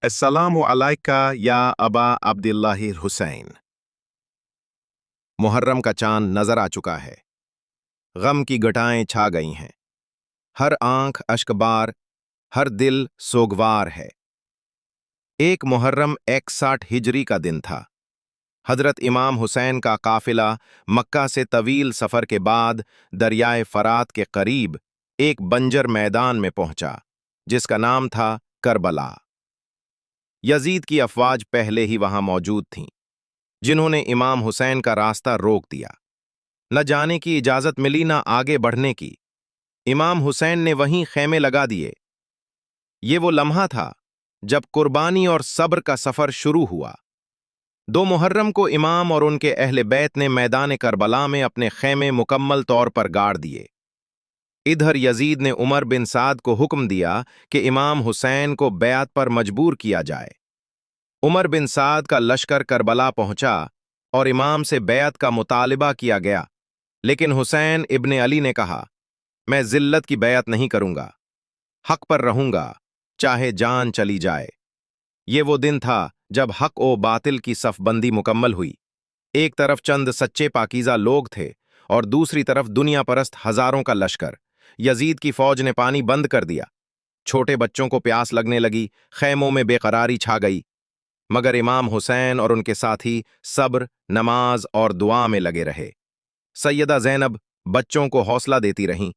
السلام علیکہ یا ابا عبداللہ حسین۔ محرم کا چاند نظر آ چکا ہے، غم کی گٹائیں چھا گئی ہیں، ہر آنکھ اشکبار، ہر دل سوگوار ہے۔ ایک محرم 61 ہجری کا دن تھا۔ حضرت امام حسین کا قافلہ مکہ سے طویل سفر کے بعد دریائے فرات کے قریب ایک بنجر میدان میں پہنچا، جس کا نام تھا کربلا۔ یزید کی افواج پہلے ہی وہاں موجود تھیں، جنہوں نے امام حسین کا راستہ روک دیا۔ نہ جانے کی اجازت ملی نہ آگے بڑھنے کی۔ امام حسین نے وہیں خیمے لگا دیے۔ یہ وہ لمحہ تھا جب قربانی اور صبر کا سفر شروع ہوا۔ 2 محرم کو امام اور ان کے اہل بیت نے میدان کربلا میں اپنے خیمے مکمل طور پر گاڑ دیے۔ ادھر یزید نے عمر بن سعد کو حکم دیا کہ امام حسین کو بیعت پر مجبور کیا جائے۔ عمر بن سعد کا لشکر کربلا پہنچا اور امام سے بیعت کا مطالبہ کیا گیا، لیکن حسین ابن علی نے کہا، میں ذلت کی بیعت نہیں کروں گا، حق پر رہوں گا، چاہے جان چلی جائے۔ یہ وہ دن تھا جب حق و باطل کی صف بندی مکمل ہوئی۔ ایک طرف چند سچے پاکیزہ لوگ تھے اور دوسری طرف دنیا پرست ہزاروں کا لشکر۔ یزید کی فوج نے پانی بند کر دیا، چھوٹے بچوں کو پیاس لگنے لگی، خیموں میں بے قراری چھا گئی، مگر امام حسین اور ان کے ساتھی صبر، نماز اور دعا میں لگے رہے۔ سیدہ زینب بچوں کو حوصلہ دیتی رہیں،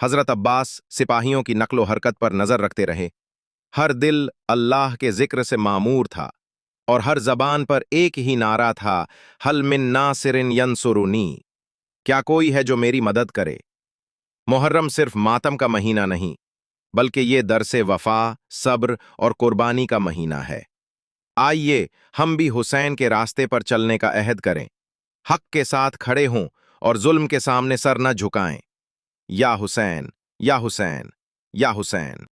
حضرت عباس سپاہیوں کی نقل و حرکت پر نظر رکھتے رہے۔ ہر دل اللہ کے ذکر سے معمور تھا اور ہر زبان پر ایک ہی نعرہ تھا، حل من ناصر ینصرنی، کیا کوئی ہے جو میری مدد کرے؟ محرم صرف ماتم کا مہینہ نہیں، بلکہ یہ درس وفا، صبر اور قربانی کا مہینہ ہے۔ آئیے ہم بھی حسین کے راستے پر چلنے کا عہد کریں، حق کے ساتھ کھڑے ہوں اور ظلم کے سامنے سر نہ جھکائیں۔ یا حسین، یا حسین، یا حسین۔